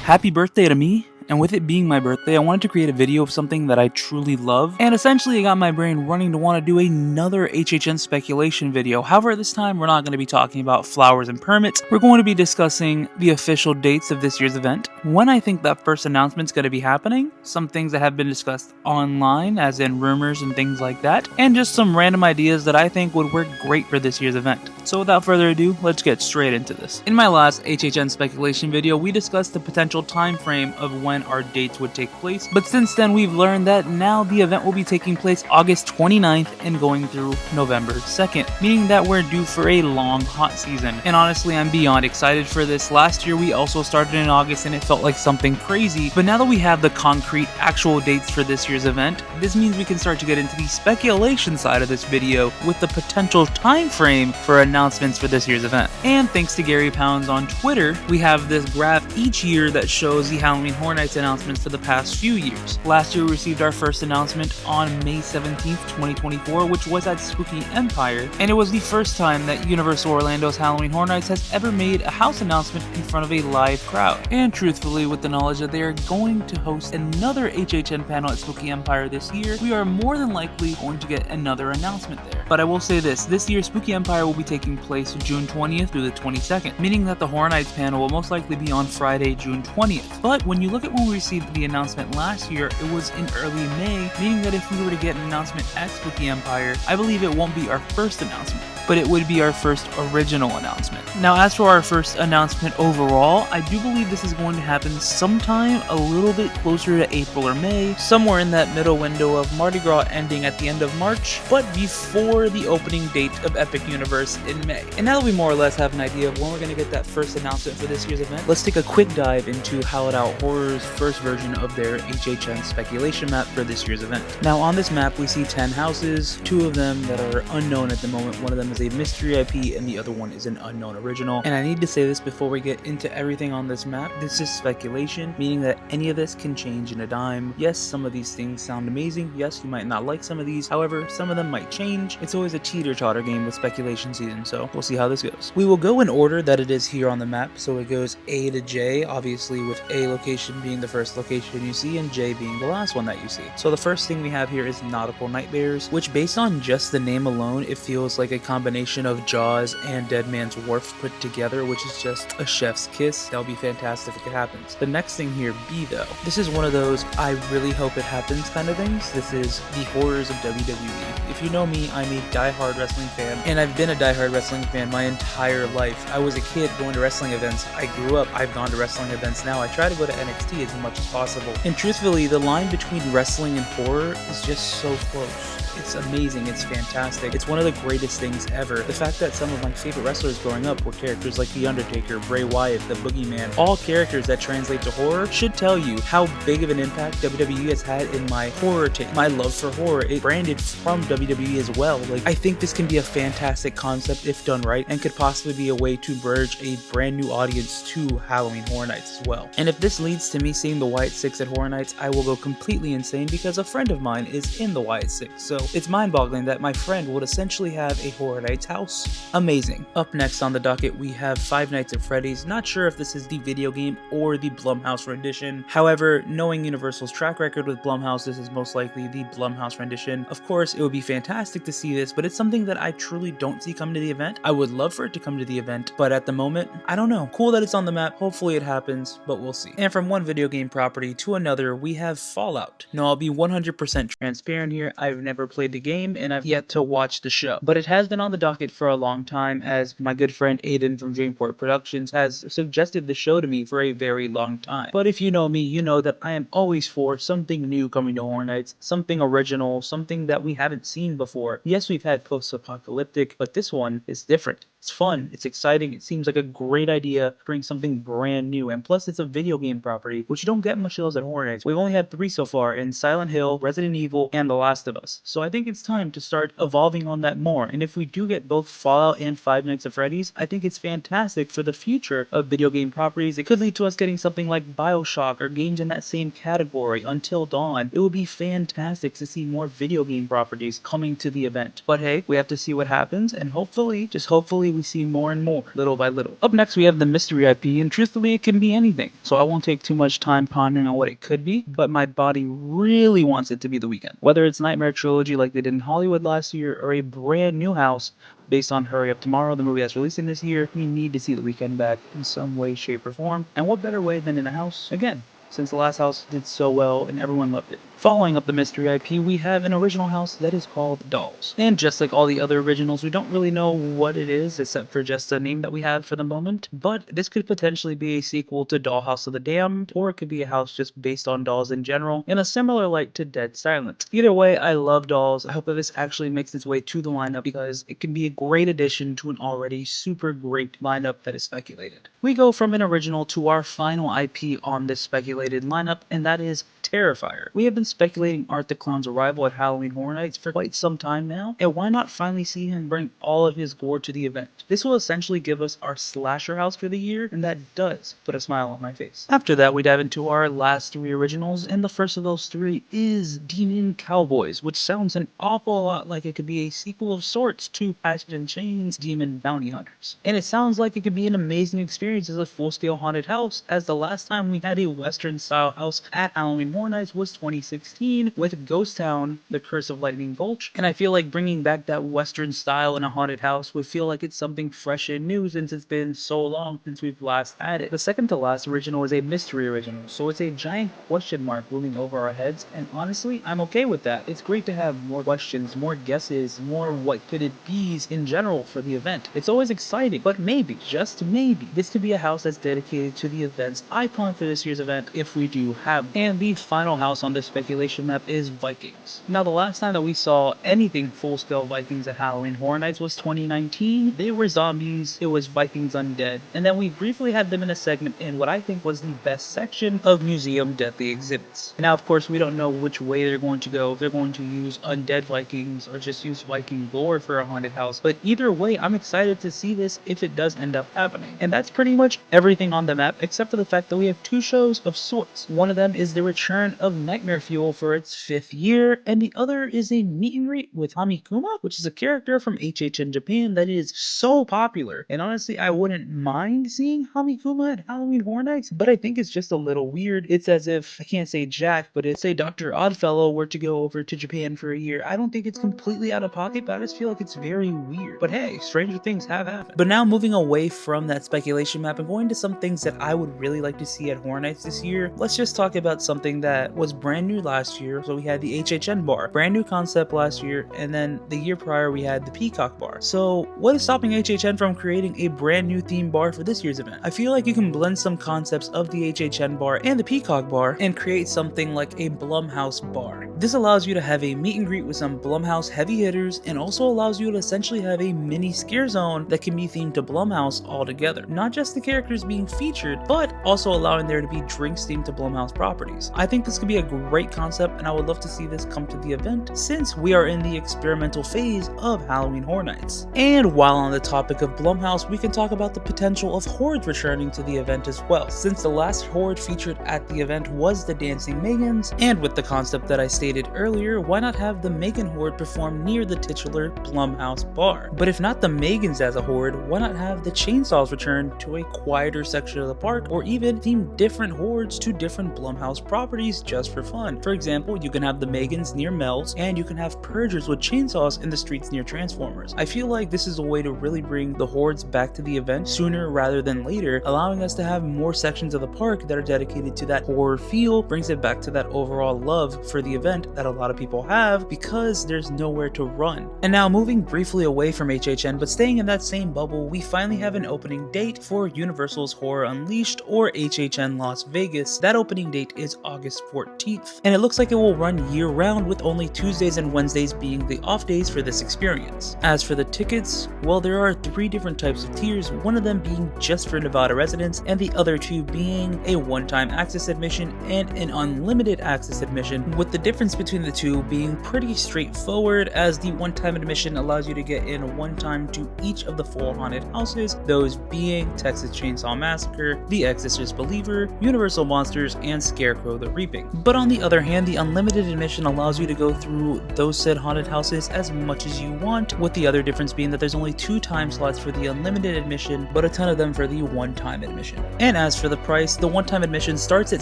Happy birthday to me! And with it being my birthday, I wanted to create a video of something that I truly love, and essentially it got my brain running to want to do another HHN speculation video. However, this time we're not going to be talking about flowers and permits. We're going to be discussing the official dates of this year's event, when I think that first announcement's going to be happening, some things that have been discussed online, as in rumors and things like that, and just some random ideas that I think would work great for this year's event. So without further ado, let's get straight into this. In my last HHN speculation video, we discussed the potential time frame of when our dates would take place, but since then we've learned that now the event will be taking place August 29th and going through November 2nd, meaning that we're due for a long hot season. And honestly, I'm beyond excited for this. Last year we also started in August and it felt like something crazy, but now that we have the concrete actual dates for this year's event, this means we can start to get into the speculation side of this video with the potential time frame for announcements for this year's event. And thanks to Gary Pounds on Twitter, we have this graph each year that shows the Halloween Horror Nights announcements for the past few years. Last year we received our first announcement on May 17th, 2024, which was at Spooky Empire, and it was the first time that Universal Orlando's Halloween Horror Nights has ever made a house announcement in front of a live crowd. And truthfully, with the knowledge that they are going to host another HHN panel at Spooky Empire this year, we are more than likely going to get another announcement there. But I will say this year Spooky Empire will be taking place June 20th through the 22nd, meaning that the Horror Nights panel will most likely be on Friday, June 20th. But when you look at when we received the announcement last year, it was in early May, meaning that if we were to get an announcement at Spooky Empire, I believe it won't be our first announcement, but it would be our first original announcement. Now, as for our first announcement overall, I do believe this is going to happen sometime a little bit closer to April or May, somewhere in that middle window of Mardi Gras ending at the end of March, but before the opening date of Epic Universe in May. And now that we more or less have an idea of when we're going to get that first announcement for this year's event, let's take a quick dive into Hallowed Out Horror's first version of their HHN speculation map for this year's event. Now, on this map we see 10 houses, 2 of them that are unknown at the moment. One of them is a mystery IP and the other one is an unknown original. And I need to say this before we get into everything on this map. This is speculation, meaning that any of this can change in a dime. Yes, some of these things sound amazing. Yes, you might not like some of these. However, some of them might change. It's always a teeter-totter game with speculation season, so we'll see how this goes. We will go in order that it is here on the map, so it goes A to J, obviously with A location being the first location you see and J being the last one that you see. So the first thing we have here is Nautical Nightmares, which based on just the name alone, it feels like a combination of Jaws and Dead Man's Wharf put together, which is just a chef's kiss. That would be fantastic if it happens. The next thing here, B though. This is one of those I really hope it happens kind of things. This is the horrors of WWE. If you know me, I'm a diehard wrestling fan, and I've been a diehard wrestling fan my entire life. I was a kid going to wrestling events. I grew up, I've gone to wrestling events now. I try to go to NXT as much as possible. And truthfully, the line between wrestling and horror is just so close. It's amazing, it's fantastic, it's one of the greatest things ever. The fact that some of my favorite wrestlers growing up were characters like The Undertaker, Bray Wyatt, The Boogeyman, all characters that translate to horror, should tell you how big of an impact WWE has had in my horror take. My love for horror, it branded from WWE as well. Like, I think this can be a fantastic concept if done right, and could possibly be a way to bridge a brand new audience to Halloween Horror Nights as well. And if this leads to me seeing the Wyatt 6 at Horror Nights, I will go completely insane because a friend of mine is in the Wyatt 6, so it's mind-boggling that my friend would essentially have a Horror Nights house. Amazing. Up next on the docket, we have Five Nights at Freddy's. Not sure if this is the video game or the Blumhouse rendition. However, knowing Universal's track record with Blumhouse, this is most likely the Blumhouse rendition. Of course, it would be fantastic to see this, but it's something that I truly don't see come to the event. I would love for it to come to the event, but at the moment, I don't know. Cool that it's on the map. Hopefully it happens, but we'll see. And from one video game property to another, we have Fallout. Now, I'll be 100% transparent here. I've never played the game and I've yet to watch the show, but it has been on the docket for a long time, as my good friend Aiden from Dreamport Productions has suggested the show to me for a very long time. But if you know me, you know that I am always for something new coming to Horror Nights, something original, something that we haven't seen before. Yes, we've had post-apocalyptic, but this one is different. It's fun, it's exciting, it seems like a great idea to bring something brand new, and plus it's a video game property, which you don't get much of those at Horror Nights. We've only had 3 so far in Silent Hill, Resident Evil, and The Last of Us. So I think it's time to start evolving on that more. And if we do get both Fallout and Five Nights at Freddy's, I think it's fantastic for the future of video game properties. It could lead to us getting something like BioShock or games in that same category, Until Dawn. It would be fantastic to see more video game properties coming to the event. But hey, we have to see what happens, and hopefully, just hopefully, we see more and more, little by little. Up next, we have the mystery IP, and truthfully, it can be anything. So I won't take too much time pondering on what it could be, but my body really wants it to be The Weeknd. Whether it's Nightmare Trilogy like they did in Hollywood last year, or a brand new house based on Hurry Up Tomorrow, the movie that's releasing this year, we need to see The Weeknd back in some way, shape, or form. And what better way than in a house again, since the last house did so well and everyone loved it. Following up the mystery IP, we have an original house that is called Dolls. And just like all the other originals, we don't really know what it is, except for just the name that we have for the moment. But this could potentially be a sequel to Dollhouse of the Damned, or it could be a house just based on dolls in general, in a similar light to Dead Silent. Either way, I love Dolls. I hope that this actually makes its way to the lineup, because it can be a great addition to an already super great lineup that is speculated. We go from an original to our final IP on this speculated lineup, and that is Terrifier. We have been speculating Art the Clown's arrival at Halloween Horror Nights for quite some time now, and why not finally see him bring all of his gore to the event? This will essentially give us our slasher house for the year, and that does put a smile on my face. After that, we dive into our last three originals, and the first of those three is Demon Cowboys, which sounds an awful lot like it could be a sequel of sorts to Passion and Chains Demon Bounty Hunters. And it sounds like it could be an amazing experience as a full-scale haunted house, as the last time we had a Western-style house at Halloween Horror Nights was 2016 with Ghost Town, The Curse of Lightning Gulch, and I feel like bringing back that Western style in a haunted house would feel like it's something fresh and new since it's been so long since we've last had it. The second to last original is a mystery original, so it's a giant question mark looming over our heads, and honestly, I'm okay with that. It's great to have more questions, more guesses, more what could it be's in general for the event. It's always exciting, but maybe, just maybe, this could be a house that's dedicated to the events I plan for this year's event if we do have them. And the final house on this speculation map is Vikings. Now, the last time that we saw anything full-scale Vikings at Halloween Horror Nights was 2019. They were zombies, it was Vikings Undead, and then we briefly had them in a segment in what I think was the best section of Museum Deadly Exhibits. Now, of course, we don't know which way they're going to go, if they're going to use Undead Vikings or just use Viking lore for a haunted house, but either way, I'm excited to see this if it does end up happening. And that's pretty much everything on the map, except for the fact that we have two shows of sorts. One of them is the return of Nightmare Fuel for its 5th year, and the other is a meet and greet with Hamikuma, which is a character from HHN Japan that is so popular. And honestly, I wouldn't mind seeing Hamikuma at Halloween Horror Nights, but I think it's just a little weird. It's as if, I can't say Jack, but it's say Dr. Oddfellow were to go over to Japan for a year. I don't think it's completely out of pocket, but I just feel like it's very weird. But hey, stranger things have happened. But now moving away from that speculation map and going to some things that I would really like to see at Horror Nights this year, let's just talk about something that was brand new last year. So we had the HHN Bar, brand new concept last year, and then the year prior we had the Peacock Bar. So what is stopping HHN from creating a brand new theme bar for this year's event? I feel like you can blend some concepts of the HHN Bar and the Peacock Bar and create something like a Blumhouse Bar. This allows you to have a meet and greet with some Blumhouse heavy hitters, and also allows you to essentially have a mini scare zone that can be themed to Blumhouse altogether. Not just the characters being featured, but also allowing there to be drinks themed to Blumhouse properties. I think this could be a great concept, and I would love to see this come to the event since we are in the experimental phase of Halloween Horror Nights. And while on the topic of Blumhouse, we can talk about the potential of hordes returning to the event as well, since the last horde featured at the event was the Dancing Megans, and with the concept that I stated earlier, why not have the Megan horde perform near the titular Blumhouse Bar? But if not the Megans as a horde, why not have the Chainsaws return to a quieter section of the park, or even theme different hordes to different Blumhouse properties just for fun? For example, you can have the Megans near Mel's, and you can have Purgers with chainsaws in the streets near Transformers. I feel like this is a way to really bring the hordes back to the event sooner rather than later, allowing us to have more sections of the park that are dedicated to that horror feel, brings it back to that overall love for the event that a lot of people have because there's nowhere to run. And now moving briefly away from HHN but staying in that same bubble, we finally have an opening date for Universal's Horror Unleashed, or HHN Las Vegas. That opening date is August 14th, and it looks like it will run year-round with only Tuesdays and Wednesdays being the off days for this experience. As for the tickets, well, there are 3 different types of tiers, one of them being just for Nevada residents, and the other 2 being a one-time access admission and an unlimited access admission, with the difference difference between the two being pretty straightforward, as the one-time admission allows you to get in one time to each of the 4 haunted houses, those being Texas Chainsaw Massacre, The Exorcist Believer, Universal Monsters, and Scarecrow the Reaping. But on the other hand, the unlimited admission allows you to go through those said haunted houses as much as you want, with the other difference being that there's only 2 time slots for the unlimited admission, but a ton of them for the one-time admission. And as for the price, the one-time admission starts at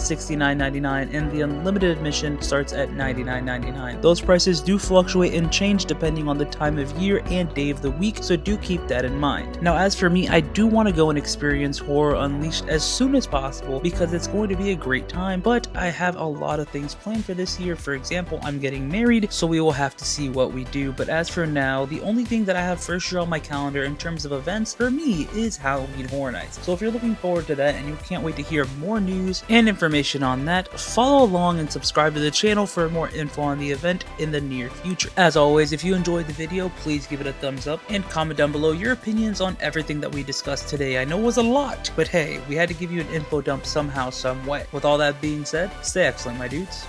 $69.99 and the unlimited admission starts at $99.99. Those prices do fluctuate and change depending on the time of year and day of the week, so do keep that in mind. Now as for me, I do want to go and experience Horror Unleashed as soon as possible because it's going to be a great time, but I have a lot of things planned for this year. For example, I'm getting married, so we will have to see what we do. But as for now, the only thing that I have for sure on my calendar in terms of events for me is Halloween Horror Nights. So if you're looking forward to that and you can't wait to hear more news and information on that, follow along and subscribe to the channel for more info on the event in the near future. As always, if you enjoyed the video, please give it a thumbs up and comment down below your opinions on everything that we discussed today. I know it was a lot, but hey, we had to give you an info dump somehow, some way. With all that being said, stay excellent, my dudes.